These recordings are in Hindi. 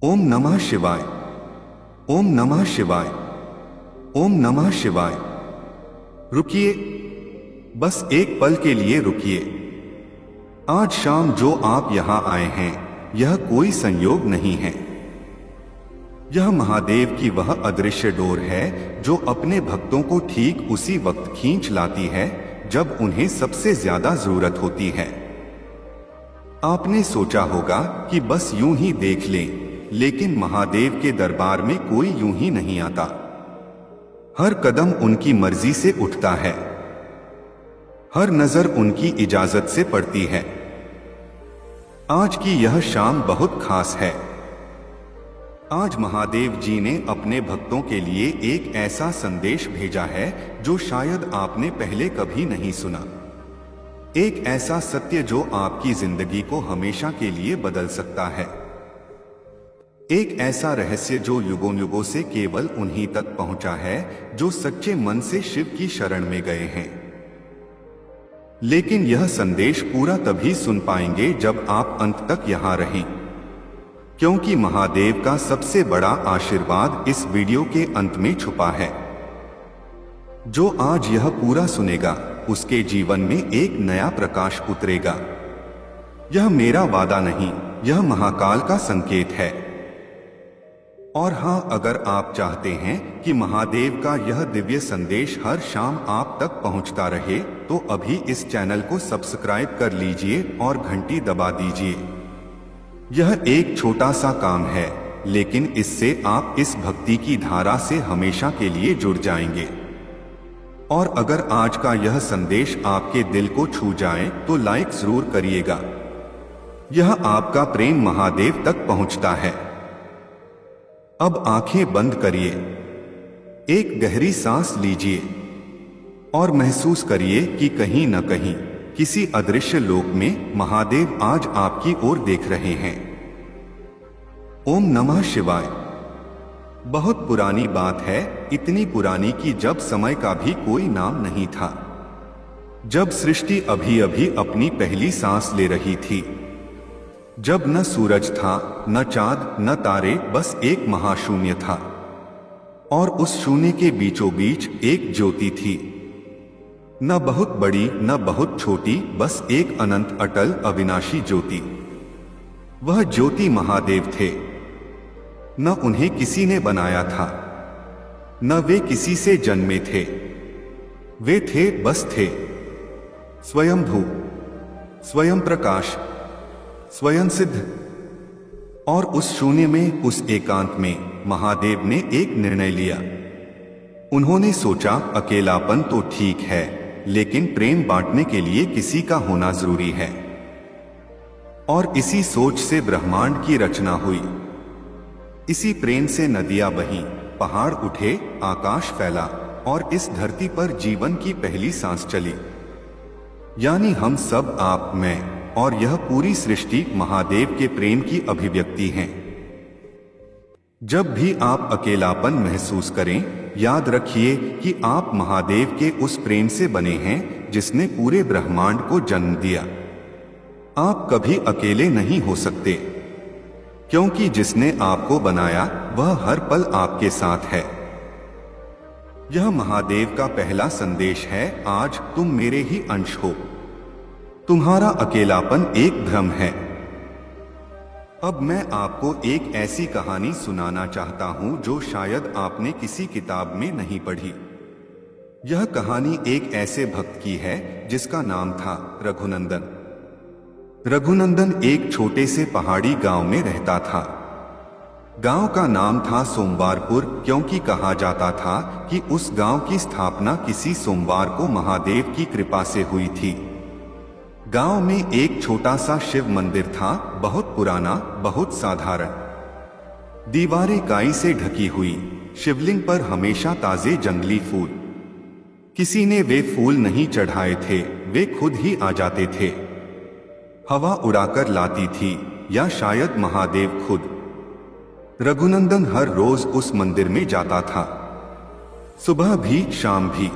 ओम नमः शिवाय। ओम नमः शिवाय। ओम नमः शिवाय। रुकिए, बस एक पल के लिए रुकिए। आज शाम जो आप यहां आए हैं, यह कोई संयोग नहीं है। यह महादेव की वह अदृश्य डोर है जो अपने भक्तों को ठीक उसी वक्त खींच लाती है जब उन्हें सबसे ज्यादा जरूरत होती है। आपने सोचा होगा कि बस यूं ही देख लें, लेकिन महादेव के दरबार में कोई यूं ही नहीं आता। हर कदम उनकी मर्जी से उठता है, हर नजर उनकी इजाजत से पड़ती है। आज की यह शाम बहुत खास है। आज महादेव जी ने अपने भक्तों के लिए एक ऐसा संदेश भेजा है जो शायद आपने पहले कभी नहीं सुना। एक ऐसा सत्य जो आपकी जिंदगी को हमेशा के लिए बदल सकता है। एक ऐसा रहस्य जो युगों युगों से केवल उन्हीं तक पहुंचा है जो सच्चे मन से शिव की शरण में गए हैं। लेकिन यह संदेश पूरा तभी सुन पाएंगे जब आप अंत तक यहां रहें, क्योंकि महादेव का सबसे बड़ा आशीर्वाद इस वीडियो के अंत में छुपा है। जो आज यह पूरा सुनेगा, उसके जीवन में एक नया प्रकाश उतरेगा। यह मेरा वादा नहीं, यह महाकाल का संकेत है। और हां, अगर आप चाहते हैं कि महादेव का यह दिव्य संदेश हर शाम आप तक पहुंचता रहे, तो अभी इस चैनल को सब्सक्राइब कर लीजिए और घंटी दबा दीजिए। यह एक छोटा सा काम है, लेकिन इससे आप इस भक्ति की धारा से हमेशा के लिए जुड़ जाएंगे। और अगर आज का यह संदेश आपके दिल को छू जाए तो लाइक जरूर करिएगा। यह आपका प्रेम महादेव तक पहुंचता है। अब आंखें बंद करिए, एक गहरी सांस लीजिए और महसूस करिए कि कहीं न कहीं किसी अदृश्य लोक में महादेव आज आपकी ओर देख रहे हैं। ओम नमः शिवाय। बहुत पुरानी बात है, इतनी पुरानी कि जब समय का भी कोई नाम नहीं था, जब सृष्टि अभी अभी अपनी पहली सांस ले रही थी, जब न सूरज था, न चांद, न तारे, बस एक महाशून्य था। और उस शून्य के बीचों बीच एक ज्योति थी, न बहुत बड़ी न बहुत छोटी, बस एक अनंत अटल अविनाशी ज्योति। वह ज्योति महादेव थे। न उन्हें किसी ने बनाया था, न वे किसी से जन्मे थे। वे थे, बस थे, स्वयंभू, स्वयं प्रकाश, स्वयं सिद्ध। और उस शून्य में, उस एकांत में महादेव ने एक निर्णय लिया। उन्होंने सोचा, अकेलापन तो ठीक है, लेकिन प्रेम बांटने के लिए किसी का होना जरूरी है। और इसी सोच से ब्रह्मांड की रचना हुई। इसी प्रेम से नदियां बहीं, पहाड़ उठे, आकाश फैला और इस धरती पर जीवन की पहली सांस चली। यानी हम सब, आप, मैं और यह पूरी सृष्टि महादेव के प्रेम की अभिव्यक्ति है। जब भी आप अकेलापन महसूस करें, याद रखिए कि आप महादेव के उस प्रेम से बने हैं जिसने पूरे ब्रह्मांड को जन्म दिया। आप कभी अकेले नहीं हो सकते, क्योंकि जिसने आपको बनाया वह हर पल आपके साथ है। यह महादेव का पहला संदेश है, आज तुम मेरे ही अंश हो। तुम्हारा अकेलापन एक भ्रम है। अब मैं आपको एक ऐसी कहानी सुनाना चाहता हूं जो शायद आपने किसी किताब में नहीं पढ़ी। यह कहानी एक ऐसे भक्त की है जिसका नाम था रघुनंदन। रघुनंदन एक छोटे से पहाड़ी गांव में रहता था। गांव का नाम था सोमवारपुर, क्योंकि कहा जाता था कि उस गांव की स्थापना किसी सोमवार को महादेव की कृपा से हुई थी। गांव में एक छोटा सा शिव मंदिर था, बहुत पुराना, बहुत साधारण। दीवारें काई से ढकी हुई, शिवलिंग पर हमेशा ताजे जंगली फूल। किसी ने वे फूल नहीं चढ़ाए थे, वे खुद ही आ जाते थे। हवा उड़ाकर लाती थी, या शायद महादेव खुद। रघुनंदन हर रोज उस मंदिर में जाता था, सुबह भी, शाम भी,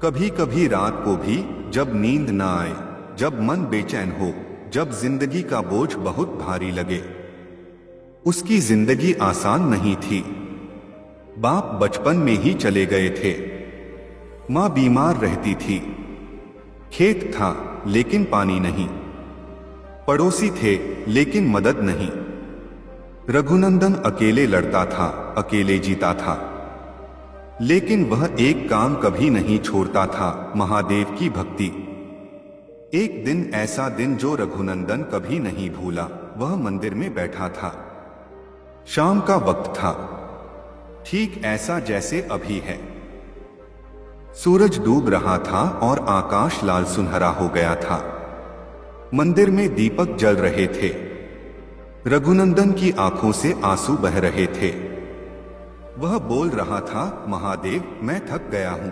कभी कभी रात को भी, जब नींद न आए, जब मन बेचैन हो, जब जिंदगी का बोझ बहुत भारी लगे। उसकी जिंदगी आसान नहीं थी। बाप बचपन में ही चले गए थे। मां बीमार रहती थी। खेत था लेकिन पानी नहीं। पड़ोसी थे लेकिन मदद नहीं। रघुनंदन अकेले लड़ता था, अकेले जीता था। लेकिन वह एक काम कभी नहीं छोड़ता था, महादेव की भक्ति। एक दिन ऐसा दिन जो रघुनंदन कभी नहीं भूला। वह मंदिर में बैठा था। शाम का वक्त था, ठीक ऐसा जैसे अभी है। सूरज डूब रहा था और आकाश लाल सुनहरा हो गया था। मंदिर में दीपक जल रहे थे। रघुनंदन की आंखों से आंसू बह रहे थे। वह बोल रहा था, महादेव, मैं थक गया हूं,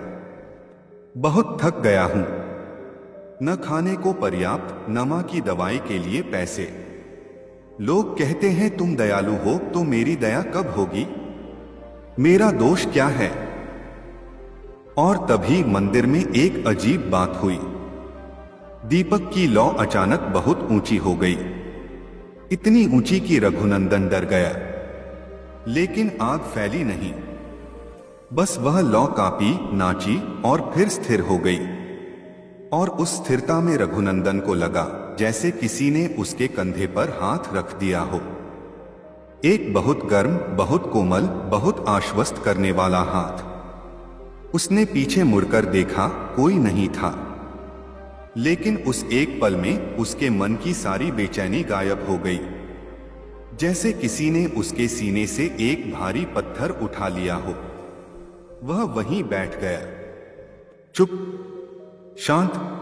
बहुत थक गया हूं। न खाने को पर्याप्त, न मां की दवाई के लिए पैसे। लोग कहते हैं तुम दयालु हो, तो मेरी दया कब होगी? मेरा दोष क्या है? और तभी मंदिर में एक अजीब बात हुई। दीपक की लौ अचानक बहुत ऊंची हो गई। इतनी ऊंची कि रघुनंदन डर गया। लेकिन आग फैली नहीं, बस वह लौ कांपी, नाची और फिर स्थिर हो गई। और उस स्थिरता में रघुनंदन को लगा जैसे किसी ने उसके कंधे पर हाथ रख दिया हो। एक बहुत गर्म, बहुत कोमल, बहुत आश्वस्त करने वाला हाथ। उसने पीछे मुड़कर देखा, कोई नहीं था। लेकिन उस एक पल में उसके मन की सारी बेचैनी गायब हो गई। जैसे किसी ने उसके सीने से एक भारी पत्थर उठा लिया हो। वह वहीं बैठ गया, चुप, शांत।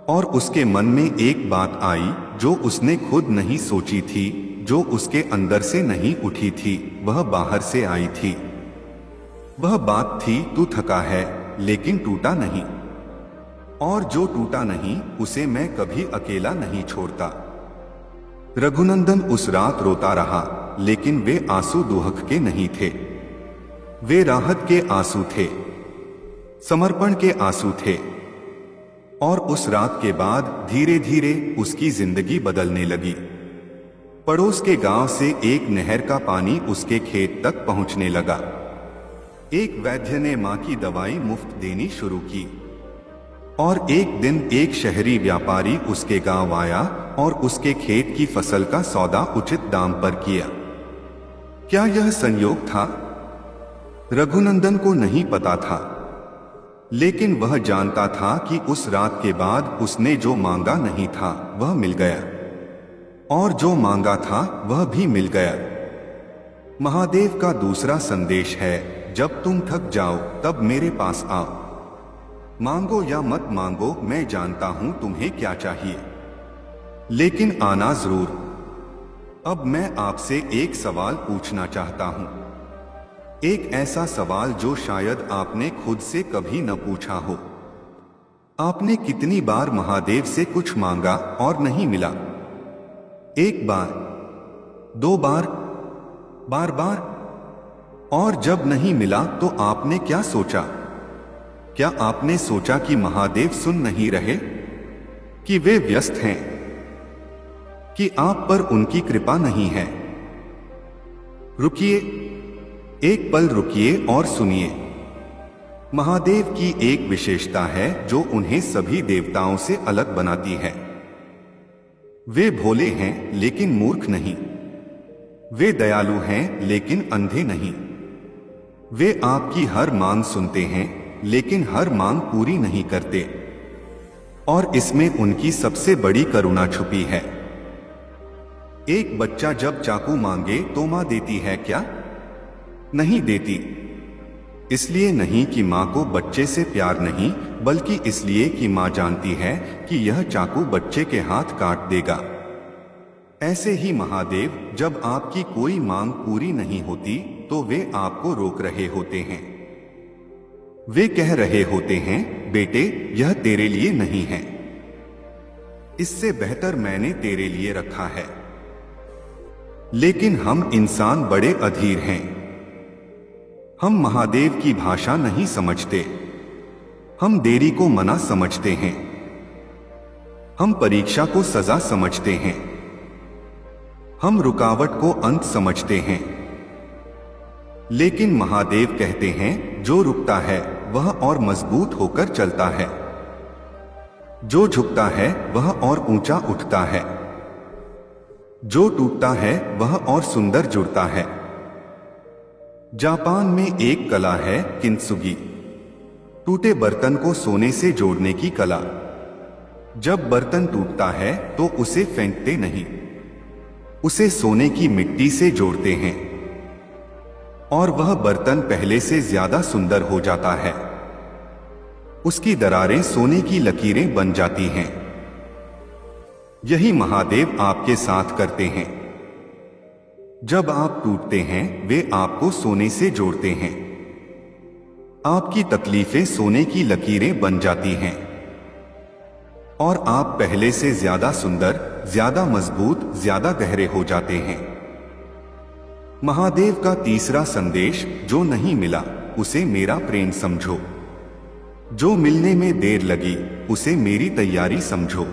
और उसके मन में एक बात आई जो उसने खुद नहीं सोची थी, जो उसके अंदर से नहीं उठी थी, वह बाहर से आई थी। वह बात थी, तू थका है लेकिन टूटा नहीं। और जो टूटा नहीं उसे मैं कभी अकेला नहीं छोड़ता। रघुनंदन उस रात रोता रहा, लेकिन वे आंसू दुहक के नहीं थे। वे राहत के आंसू थे, समर्पण के आंसू थे। और उस रात के बाद धीरे धीरे उसकी जिंदगी बदलने लगी। पड़ोस के गांव से एक नहर का पानी उसके खेत तक पहुंचने लगा। एक वैद्य ने मां की दवाई मुफ्त देनी शुरू की। और एक दिन एक शहरी व्यापारी उसके गांव आया और उसके खेत की फसल का सौदा उचित दाम पर किया। क्या यह संयोग था? रघुनंदन को नहीं पता था, लेकिन वह जानता था कि उस रात के बाद उसने जो मांगा नहीं था वह मिल गया, और जो मांगा था वह भी मिल गया। महादेव का दूसरा संदेश है, जब तुम थक जाओ तब मेरे पास आओ। मांगो या मत मांगो, मैं जानता हूं तुम्हें क्या चाहिए, लेकिन आना जरूर। अब मैं आपसे एक सवाल पूछना चाहता हूं, एक ऐसा सवाल जो शायद आपने खुद से कभी न पूछा हो। आपने कितनी बार महादेव से कुछ मांगा और नहीं मिला? एक बार, दो बार, बार बार? और जब नहीं मिला तो आपने क्या सोचा? क्या आपने सोचा कि महादेव सुन नहीं रहे, कि वे व्यस्त हैं, कि आप पर उनकी कृपा नहीं है? रुकिए, एक पल रुकिए और सुनिए। महादेव की एक विशेषता है जो उन्हें सभी देवताओं से अलग बनाती है। वे भोले हैं लेकिन मूर्ख नहीं। वे दयालु हैं लेकिन अंधे नहीं। वे आपकी हर मांग सुनते हैं लेकिन हर मांग पूरी नहीं करते। और इसमें उनकी सबसे बड़ी करुणा छुपी है। एक बच्चा जब चाकू मांगे तो मां देती है क्या? नहीं देती। इसलिए नहीं कि मां को बच्चे से प्यार नहीं, बल्कि इसलिए कि मां जानती है कि यह चाकू बच्चे के हाथ काट देगा। ऐसे ही महादेव जब आपकी कोई मांग पूरी नहीं होती तो वे आपको रोक रहे होते हैं। वे कह रहे होते हैं, बेटे, यह तेरे लिए नहीं है, इससे बेहतर मैंने तेरे लिए रखा है। लेकिन हम इंसान बड़े अधीर हैं। हम महादेव की भाषा नहीं समझते। हम देरी को मना समझते हैं। हम परीक्षा को सजा समझते हैं। हम रुकावट को अंत समझते हैं, लेकिन महादेव कहते हैं जो रुकता है वह और मजबूत होकर चलता है, जो झुकता है वह और ऊंचा उठता है, जो टूटता है वह और सुंदर जुड़ता है। जापान में एक कला है किंत्सुगी, टूटे बर्तन को सोने से जोड़ने की कला। जब बर्तन टूटता है तो उसे फेंकते नहीं, उसे सोने की मिट्टी से जोड़ते हैं और वह बर्तन पहले से ज्यादा सुंदर हो जाता है। उसकी दरारें सोने की लकीरें बन जाती हैं। यही महादेव आपके साथ करते हैं। जब आप टूटते हैं वे आपको सोने से जोड़ते हैं। आपकी तकलीफें सोने की लकीरें बन जाती हैं और आप पहले से ज्यादा सुंदर, ज्यादा मजबूत, ज्यादा गहरे हो जाते हैं। महादेव का तीसरा संदेश, जो नहीं मिला उसे मेरा प्रेम समझो, जो मिलने में देर लगी उसे मेरी तैयारी समझो,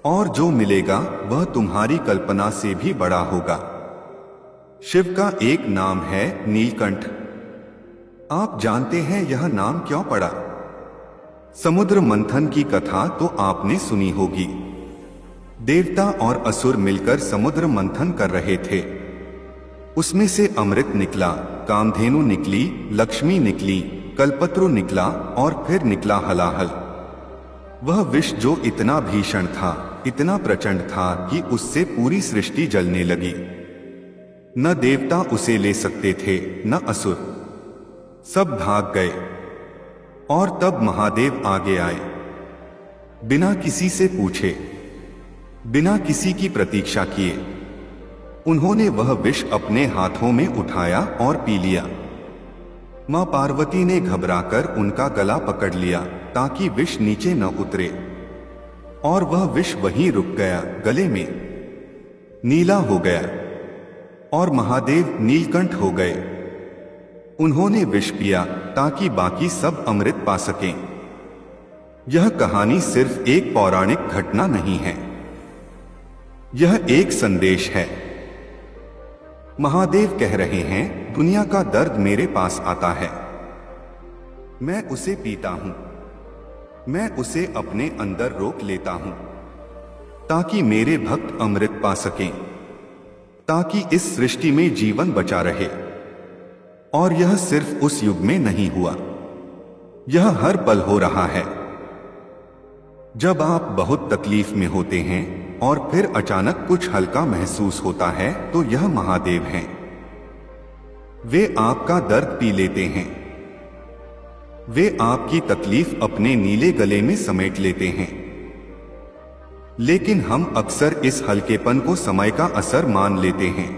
और जो मिलेगा वह तुम्हारी कल्पना से भी बड़ा होगा। शिव का एक नाम है नीलकंठ। आप जानते हैं यह नाम क्यों पड़ा? समुद्र मंथन की कथा तो आपने सुनी होगी। देवता और असुर मिलकर समुद्र मंथन कर रहे थे। उसमें से अमृत निकला, कामधेनु निकली, लक्ष्मी निकली, कल्पत्रु निकला और फिर निकला हलाहल। वह विष जो इतना भीषण था, इतना प्रचंड था कि उससे पूरी सृष्टि जलने लगी। न देवता उसे ले सकते थे न असुर, सब भाग गए। और तब महादेव आगे आए, बिना किसी से पूछे, बिना किसी की प्रतीक्षा किए। उन्होंने वह विष अपने हाथों में उठाया और पी लिया। मां पार्वती ने घबराकर उनका गला पकड़ लिया ताकि विष नीचे न उतरे, और वह विष वहीं रुक गया, गले में नीला हो गया और महादेव नीलकंठ हो गए। उन्होंने विष पिया ताकि बाकी सब अमृत पा सकें। यह कहानी सिर्फ एक पौराणिक घटना नहीं है, यह एक संदेश है। महादेव कह रहे हैं, दुनिया का दर्द मेरे पास आता है, मैं उसे पीता हूं, मैं उसे अपने अंदर रोक लेता हूं ताकि मेरे भक्त अमृत पा सकें, ताकि इस सृष्टि में जीवन बचा रहे। और यह सिर्फ उस युग में नहीं हुआ, यह हर पल हो रहा है। जब आप बहुत तकलीफ में होते हैं और फिर अचानक कुछ हल्का महसूस होता है तो यह महादेव हैं। वे आपका दर्द पी लेते हैं, वे आपकी तकलीफ अपने नीले गले में समेट लेते हैं। लेकिन हम अक्सर इस हल्केपन को समय का असर मान लेते हैं।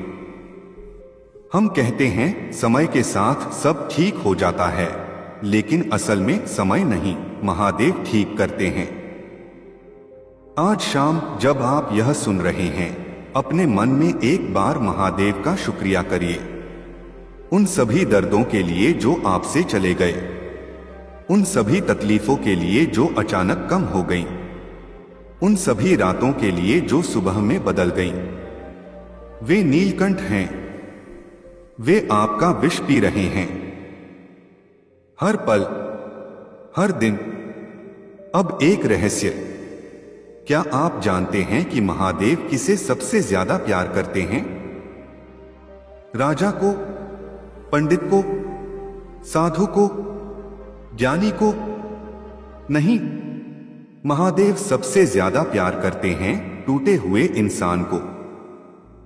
हम कहते हैं समय के साथ सब ठीक हो जाता है, लेकिन असल में समय नहीं, महादेव ठीक करते हैं। आज शाम जब आप यह सुन रहे हैं, अपने मन में एक बार महादेव का शुक्रिया करिए। उन सभी दर्दों के लिए जो आपसे चले गए, उन सभी तकलीफों के लिए जो अचानक कम हो गईं, उन सभी रातों के लिए जो सुबह में बदल गईं। वे नीलकंठ हैं, वे आपका विष पी रहे हैं, हर पल, हर दिन। अब एक रहस्य, क्या आप जानते हैं कि महादेव किसे सबसे ज्यादा प्यार करते हैं? राजा को, पंडित को, साधु को, ज्ञानी को? नहीं, महादेव सबसे ज्यादा प्यार करते हैं टूटे हुए इंसान को।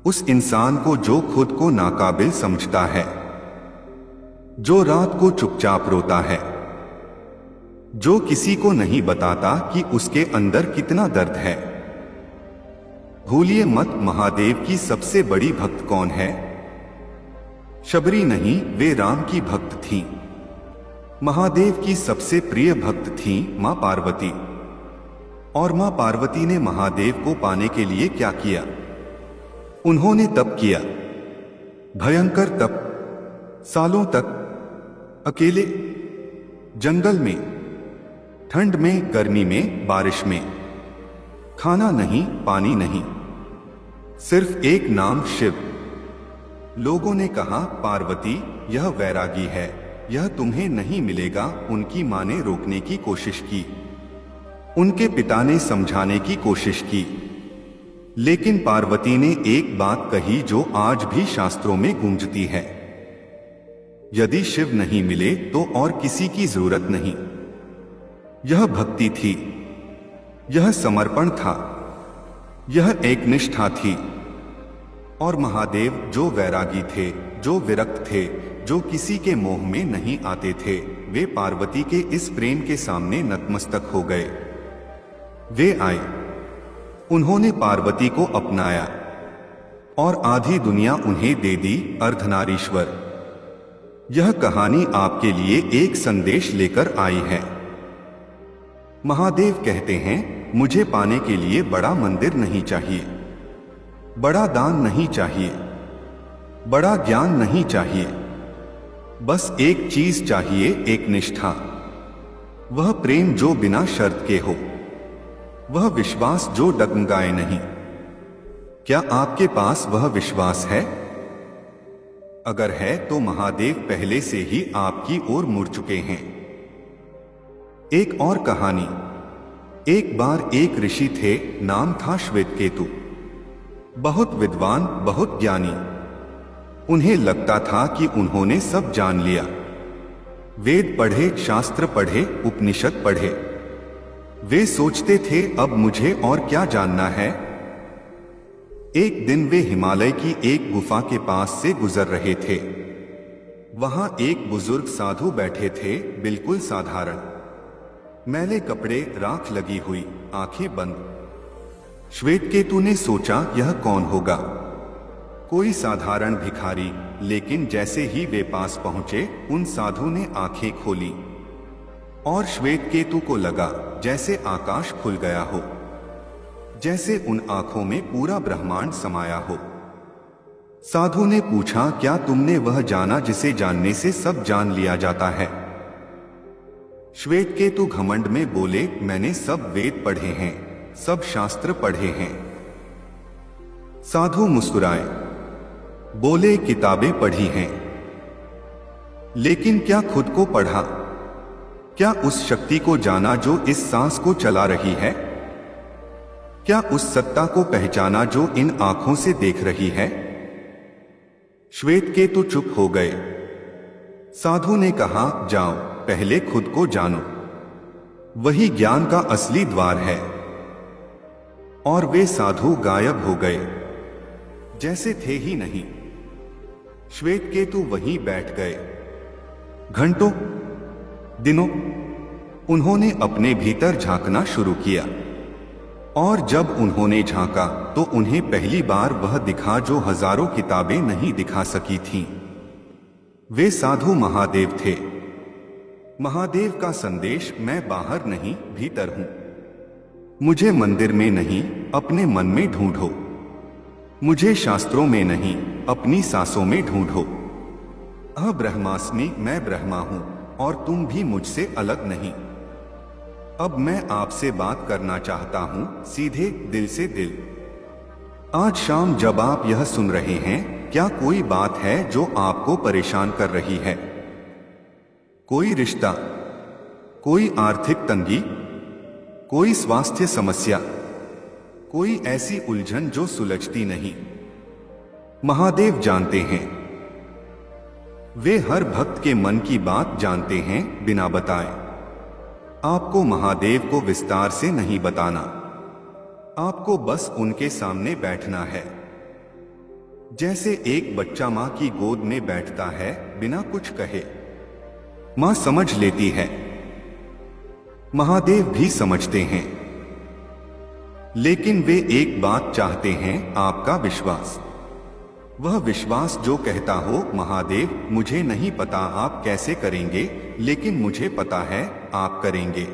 उस इंसान को जो खुद को नाकाबिल समझता है, जो रात को चुपचाप रोता है, जो किसी को नहीं बताता कि उसके अंदर कितना दर्द है। भूलिए मत, महादेव की सबसे बड़ी भक्त कौन है? शबरी नहीं, वे राम की भक्त थीं। महादेव की सबसे प्रिय भक्त थीं मां पार्वती। और मां पार्वती ने महादेव को पाने के लिए क्या किया? उन्होंने तप किया, भयंकर तप, सालों तक अकेले, जंगल में, ठंड में, गर्मी में, बारिश में, खाना नहीं, पानी नहीं, सिर्फ एक नाम शिव। लोगों ने कहा, पार्वती यह वैरागी है, यह तुम्हें नहीं मिलेगा। उनकी मां ने रोकने की कोशिश की, उनके पिता ने समझाने की कोशिश की, लेकिन पार्वती ने एक बात कही जो आज भी शास्त्रों में गूंजती है, यदि शिव नहीं मिले तो और किसी की जरूरत नहीं। यह भक्ति थी, यह समर्पण था, यह एक निष्ठा थी। और महादेव जो वैरागी थे, जो विरक्त थे, जो किसी के मोह में नहीं आते थे, वे पार्वती के इस प्रेम के सामने नतमस्तक हो गए। वे आए, उन्होंने पार्वती को अपनाया और आधी दुनिया उन्हें दे दी, अर्धनारीश्वर। यह कहानी आपके लिए एक संदेश लेकर आई है। महादेव कहते हैं, मुझे पाने के लिए बड़ा मंदिर नहीं चाहिए, बड़ा दान नहीं चाहिए, बड़ा ज्ञान नहीं चाहिए, बस एक चीज चाहिए, एक निष्ठा। वह प्रेम जो बिना शर्त के हो, वह विश्वास जो डगमगाए नहीं। क्या आपके पास वह विश्वास है? अगर है तो महादेव पहले से ही आपकी ओर मुड़ चुके हैं। एक और कहानी। एक बार एक ऋषि थे, नाम था श्वेतकेतु। बहुत विद्वान, बहुत ज्ञानी। उन्हें लगता था कि उन्होंने सब जान लिया। वेद पढ़े, शास्त्र पढ़े, उपनिषद पढ़े। वे सोचते थे, अब मुझे और क्या जानना है। एक दिन वे हिमालय की एक गुफा के पास से गुजर रहे थे। वहां एक बुजुर्ग साधु बैठे थे, बिल्कुल साधारण, मैले कपड़े, राख लगी हुई, आंखें बंद। श्वेतकेतु ने सोचा, यह कौन होगा? कोई साधारण भिखारी। लेकिन जैसे ही वे पास पहुंचे, उन साधु ने आंखें खोली और श्वेतकेतु को लगा जैसे आकाश खुल गया हो, जैसे उन आंखों में पूरा ब्रह्मांड समाया हो। साधु ने पूछा, क्या तुमने वह जाना जिसे जानने से सब जान लिया जाता है? श्वेतकेतु घमंड में बोले, मैंने सब वेद पढ़े हैं, सब शास्त्र पढ़े हैं। साधु मुस्कुराए, बोले, किताबें पढ़ी हैं, लेकिन क्या खुद को पढ़ा? क्या उस शक्ति को जाना जो इस सांस को चला रही है? क्या उस सत्ता को पहचाना जो इन आंखों से देख रही है? श्वेतकेतु चुप हो गए। साधु ने कहा, जाओ, पहले खुद को जानो, वही ज्ञान का असली द्वार है। और वे साधु गायब हो गए, जैसे थे ही नहीं। श्वेतकेतु वहीं बैठ गए। घंटों, दिनों उन्होंने अपने भीतर झांकना शुरू किया। और जब उन्होंने झांका तो उन्हें पहली बार वह दिखा जो हजारों किताबें नहीं दिखा सकी थीं। वे साधु महादेव थे। महादेव का संदेश, मैं बाहर नहीं, भीतर हूं। मुझे मंदिर में नहीं, अपने मन में ढूंढो। मुझे शास्त्रों में नहीं, अपनी सांसों में ढूंढो। ब्रह्मास्मि, मैं ब्रह्मा हूं और तुम भी मुझसे अलग नहीं। अब मैं आपसे बात करना चाहता हूं, सीधे दिल से दिल। आज शाम जब आप यह सुन रहे हैं, क्या कोई बात है जो आपको परेशान कर रही है? कोई रिश्ता, कोई आर्थिक तंगी, कोई स्वास्थ्य समस्या, कोई ऐसी उलझन जो सुलझती नहीं? महादेव जानते हैं। वे हर भक्त के मन की बात जानते हैं, बिना बताए। आपको महादेव को विस्तार से नहीं बताना, आपको बस उनके सामने बैठना है। जैसे एक बच्चा मां की गोद में बैठता है, बिना कुछ कहे। मां समझ लेती है, महादेव भी समझते हैं। लेकिन वे एक बात चाहते हैं, आपका विश्वास। वह विश्वास जो कहता हो, महादेव मुझे नहीं पता आप कैसे करेंगे, लेकिन मुझे पता है आप करेंगे।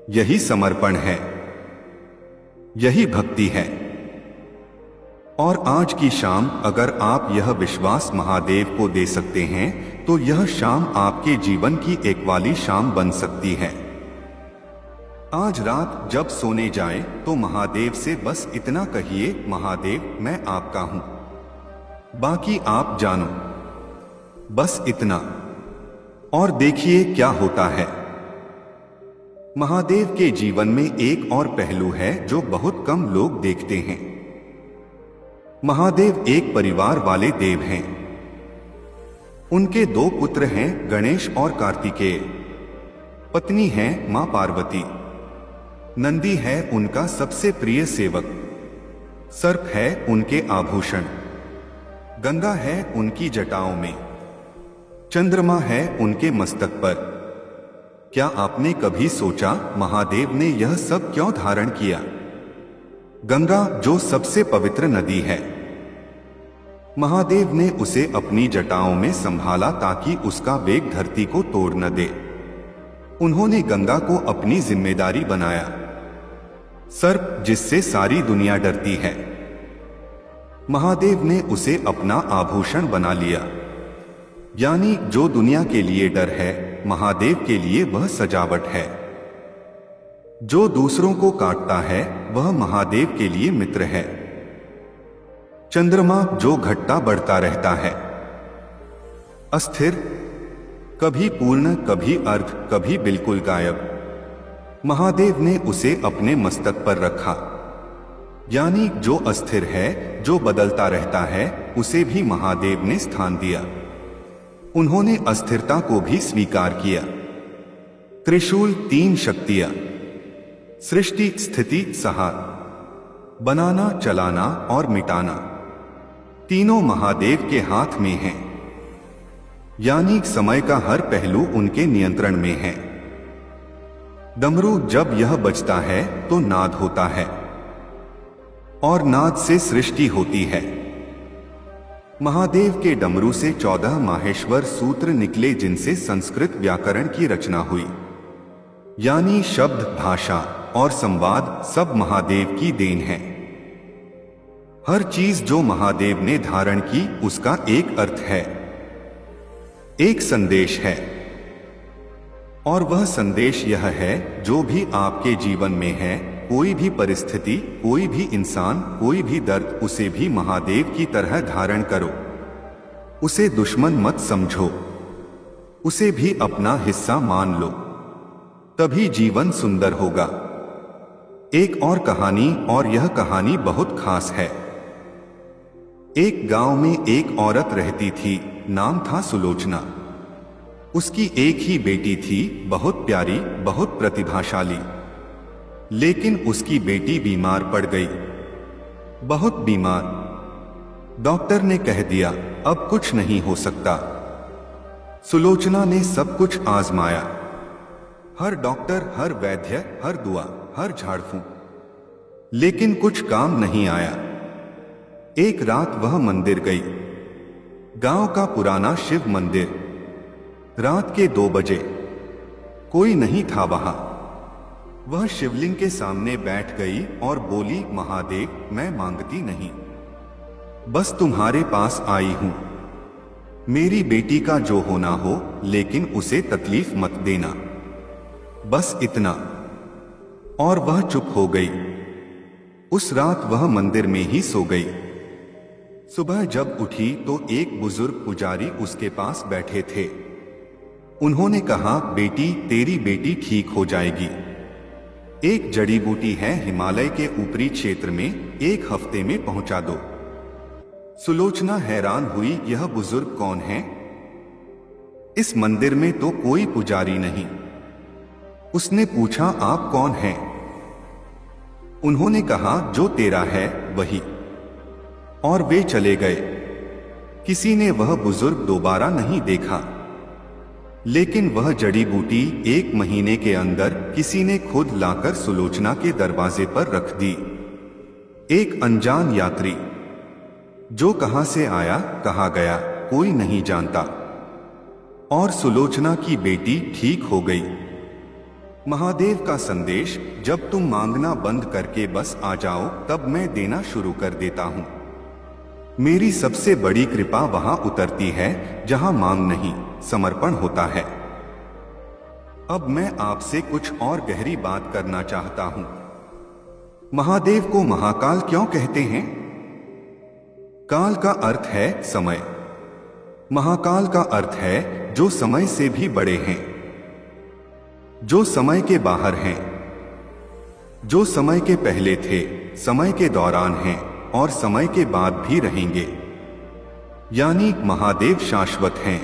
यही समर्पण है, यही भक्ति है। और आज की शाम अगर आप यह विश्वास महादेव को दे सकते हैं, तो यह शाम आपके जीवन की एक वाली शाम बन सकती है। आज रात जब सोने जाए तो महादेव से बस इतना कहिए, महादेव मैं आपका हूं, बाकी आप जानो, बस इतना, और देखिए क्या होता है। महादेव के जीवन में एक और पहलू है जो बहुत कम लोग देखते हैं। महादेव एक परिवार वाले देव हैं। उनके 2 पुत्र हैं, गणेश और कार्तिकेय। पत्नी है मां पार्वती। नंदी है उनका सबसे प्रिय सेवक। सर्प है उनके आभूषण। गंगा है उनकी जटाओं में। चंद्रमा है उनके मस्तक पर। क्या आपने कभी सोचा महादेव ने यह सब क्यों धारण किया? गंगा जो सबसे पवित्र नदी है, महादेव ने उसे अपनी जटाओं में संभाला ताकि उसका वेग धरती को तोड़ न दे। उन्होंने गंगा को अपनी जिम्मेदारी बनाया। सर्प जिससे सारी दुनिया डरती है, महादेव ने उसे अपना आभूषण बना लिया। यानी जो दुनिया के लिए डर है, महादेव के लिए वह सजावट है। जो दूसरों को काटता है, वह महादेव के लिए मित्र है। चंद्रमा जो घटता बढ़ता रहता है, अस्थिर, कभी पूर्ण, कभी अर्ध, कभी बिल्कुल गायब, महादेव ने उसे अपने मस्तक पर रखा। यानी जो अस्थिर है, जो बदलता रहता है, उसे भी महादेव ने स्थान दिया। उन्होंने अस्थिरता को भी स्वीकार किया। त्रिशूल 3 शक्तियां, सृष्टि, स्थिति, संहार, बनाना, चलाना और मिटाना, तीनों महादेव के हाथ में हैं। यानी समय का हर पहलू उनके नियंत्रण में है। डमरू जब यह बजता है तो नाद होता है, और नाद से सृष्टि होती है। महादेव के डमरू से 14 माहेश्वर सूत्र निकले, जिनसे संस्कृत व्याकरण की रचना हुई। यानी शब्द, भाषा और संवाद सब महादेव की देन है। हर चीज जो महादेव ने धारण की, उसका एक अर्थ है, एक संदेश है। और वह संदेश यह है, जो भी आपके जीवन में है, कोई भी परिस्थिति, कोई भी इंसान, कोई भी दर्द, उसे भी महादेव की तरह धारण करो। उसे दुश्मन मत समझो, उसे भी अपना हिस्सा मान लो, तभी जीवन सुंदर होगा। एक और कहानी, और यह कहानी बहुत खास है। एक गांव में एक औरत रहती थी, नाम था सुलोचना। उसकी एक ही बेटी थी, बहुत प्यारी, बहुत प्रतिभाशाली। लेकिन उसकी बेटी बीमार पड़ गई, बहुत बीमार। डॉक्टर ने कह दिया, अब कुछ नहीं हो सकता। सुलोचना ने सब कुछ आजमाया, हर डॉक्टर, हर वैद्य, हर दुआ, हर झाड़फूंक, लेकिन कुछ काम नहीं आया। एक रात वह मंदिर गई, गांव का पुराना शिव मंदिर। रात के 2 बजे, कोई नहीं था वहां। वह शिवलिंग के सामने बैठ गई और बोली, महादेव, मैं मांगती नहीं, बस तुम्हारे पास आई हूं। मेरी बेटी का जो होना हो, लेकिन उसे तकलीफ मत देना, बस इतना। और वह चुप हो गई। उस रात वह मंदिर में ही सो गई। सुबह जब उठी तो एक बुजुर्ग पुजारी उसके पास बैठे थे। उन्होंने कहा, बेटी, तेरी बेटी ठीक हो जाएगी। एक जड़ी बूटी है हिमालय के ऊपरी क्षेत्र में, 1 हफ्ते में पहुंचा दो। सुलोचना हैरान हुई, यह बुजुर्ग कौन है? इस मंदिर में तो कोई पुजारी नहीं। उसने पूछा, आप कौन हैं? उन्होंने कहा, जो तेरा है वही। और वे चले गए। किसी ने वह बुजुर्ग दोबारा नहीं देखा। लेकिन वह जड़ी बूटी 1 महीने के अंदर किसी ने खुद लाकर सुलोचना के दरवाजे पर रख दी। एक अनजान यात्री, जो कहां से आया, कहां गया, कोई नहीं जानता। और सुलोचना की बेटी ठीक हो गई। महादेव का संदेश, जब तुम मांगना बंद करके बस आ जाओ, तब मैं देना शुरू कर देता हूं। मेरी सबसे बड़ी कृपा वहां उतरती है जहां मांग नहीं, समर्पण होता है। अब मैं आपसे कुछ और गहरी बात करना चाहता हूं। महादेव को महाकाल क्यों कहते हैं? काल का अर्थ है समय। महाकाल का अर्थ है जो समय से भी बड़े हैं, जो समय के बाहर हैं, जो समय के पहले थे, समय के दौरान हैं और समय के बाद भी रहेंगे। यानी महादेव शाश्वत हैं।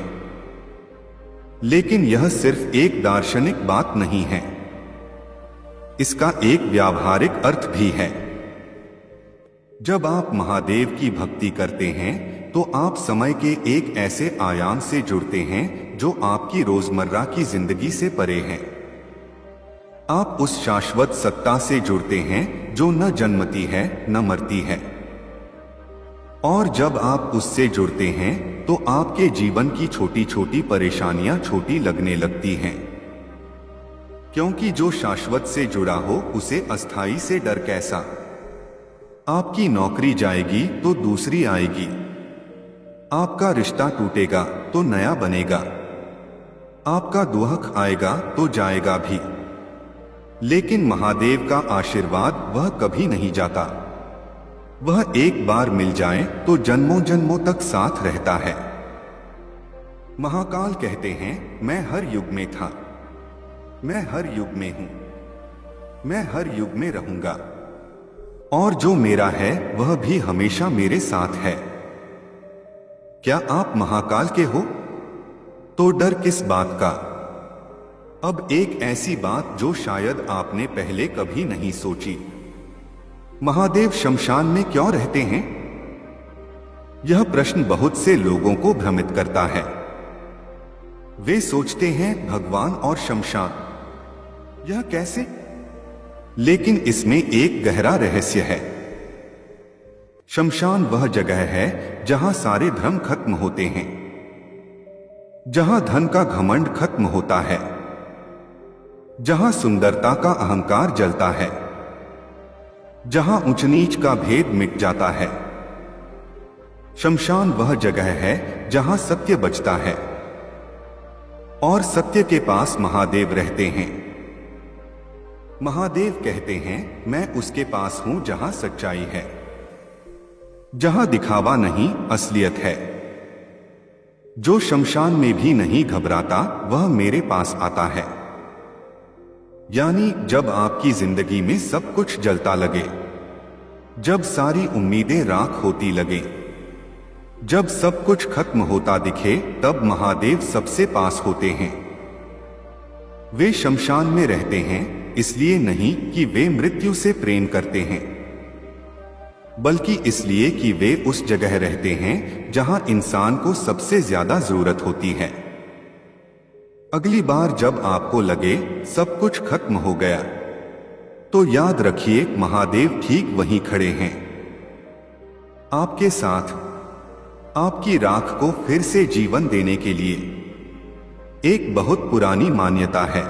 लेकिन यह सिर्फ एक दार्शनिक बात नहीं है, इसका एक व्यावहारिक अर्थ भी है। जब आप महादेव की भक्ति करते हैं तो आप समय के एक ऐसे आयाम से जुड़ते हैं जो आपकी रोजमर्रा की जिंदगी से परे है। आप उस शाश्वत सत्ता से जुड़ते हैं जो न जन्मती है न मरती है। और जब आप उससे जुड़ते हैं तो आपके जीवन की छोटी छोटी परेशानियां छोटी लगने लगती हैं, क्योंकि जो शाश्वत से जुड़ा हो उसे अस्थाई से डर कैसा। आपकी नौकरी जाएगी तो दूसरी आएगी, आपका रिश्ता टूटेगा तो नया बनेगा, आपका दुख आएगा तो जाएगा भी। लेकिन महादेव का आशीर्वाद वह कभी नहीं जाता। वह एक बार मिल जाए तो जन्मों जन्मों तक साथ रहता है। महाकाल कहते हैं, मैं हर युग में था, मैं हर युग में हूं, मैं हर युग में रहूंगा, और जो मेरा है वह भी हमेशा मेरे साथ है। क्या आप महाकाल के हो? तो डर किस बात का? अब एक ऐसी बात जो शायद आपने पहले कभी नहीं सोची। महादेव शमशान में क्यों रहते हैं? यह प्रश्न बहुत से लोगों को भ्रमित करता है। वे सोचते हैं भगवान और शमशान, यह कैसे? लेकिन इसमें एक गहरा रहस्य है। शमशान वह जगह है जहां सारे भ्रम खत्म होते हैं, जहां धन का घमंड खत्म होता है, जहां सुंदरता का अहंकार जलता है, जहां ऊंच नीच का भेद मिट जाता है। शमशान वह जगह है जहां सत्य बचता है, और सत्य के पास महादेव रहते हैं। महादेव कहते हैं, मैं उसके पास हूं जहां सच्चाई है, जहां दिखावा नहीं असलियत है। जो शमशान में भी नहीं घबराता वह मेरे पास आता है। यानी जब आपकी जिंदगी में सब कुछ जलता लगे, जब सारी उम्मीदें राख होती लगे, जब सब कुछ खत्म होता दिखे, तब महादेव सबसे पास होते हैं। वे शमशान में रहते हैं इसलिए नहीं कि वे मृत्यु से प्रेम करते हैं, बल्कि इसलिए कि वे उस जगह रहते हैं जहां इंसान को सबसे ज्यादा जरूरत होती है। अगली बार जब आपको लगे सब कुछ खत्म हो गया, तो याद रखिए महादेव ठीक वहीं खड़े हैं, आपके साथ, आपकी राख को फिर से जीवन देने के लिए। एक बहुत पुरानी मान्यता है।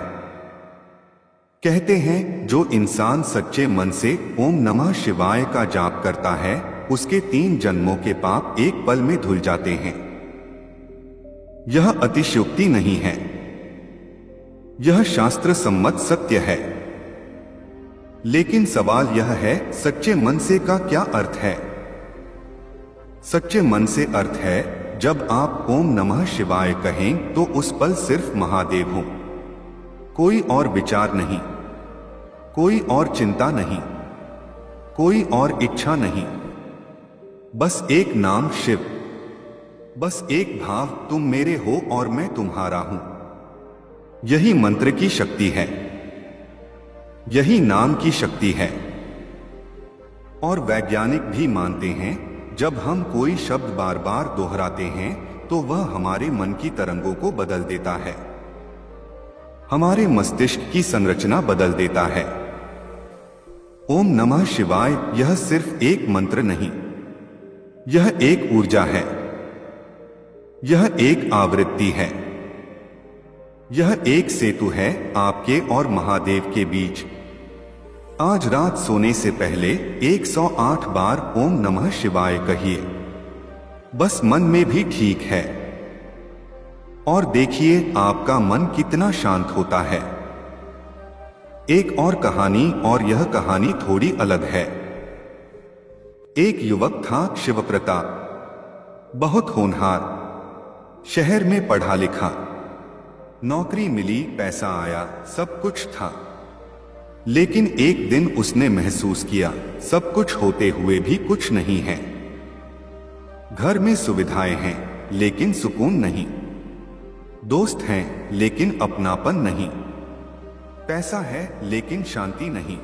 कहते हैं जो इंसान सच्चे मन से ओम नमः शिवाय का जाप करता है उसके 3 जन्मों के पाप एक पल में धुल जाते हैं। यह अतिशयोक्ति नहीं है, यह शास्त्र सम्मत सत्य है। लेकिन सवाल यह है, सच्चे मन से का क्या अर्थ है? सच्चे मन से अर्थ है जब आप ओम नमः शिवाय कहें तो उस पल सिर्फ महादेव हो, कोई और विचार नहीं, कोई और चिंता नहीं, कोई और इच्छा नहीं, बस एक नाम शिव, बस एक भाव तुम मेरे हो और मैं तुम्हारा हूं। यही मंत्र की शक्ति है, यही नाम की शक्ति है। और वैज्ञानिक भी मानते हैं जब हम कोई शब्द बार बार दोहराते हैं तो वह हमारे मन की तरंगों को बदल देता है, हमारे मस्तिष्क की संरचना बदल देता है। ओम नमः शिवाय यह सिर्फ एक मंत्र नहीं, यह एक ऊर्जा है, यह एक आवृत्ति है, यह एक सेतु है आपके और महादेव के बीच। आज रात सोने से पहले 108 बार ओम नमः शिवाय कहिए, बस मन में भी ठीक है। और देखिए आपका मन कितना शांत होता है। एक और कहानी, और यह कहानी थोड़ी अलग है। एक युवक था शिवप्रताप, बहुत होनहार, शहर में पढ़ा लिखा, नौकरी मिली, पैसा आया, सब कुछ था। लेकिन एक दिन उसने महसूस किया सब कुछ होते हुए भी कुछ नहीं है। घर में सुविधाएं हैं लेकिन सुकून नहीं, दोस्त हैं लेकिन अपनापन नहीं, पैसा है लेकिन शांति नहीं।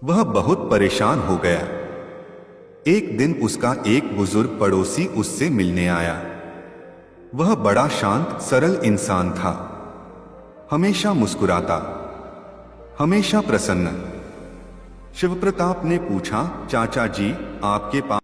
वह बहुत परेशान हो गया। एक दिन उसका एक बुजुर्ग पड़ोसी उससे मिलने आया। वह बड़ा शांत सरल इंसान था, हमेशा मुस्कुराता, हमेशा प्रसन्न। शिवप्रताप ने पूछा, चाचा जी, आपके पास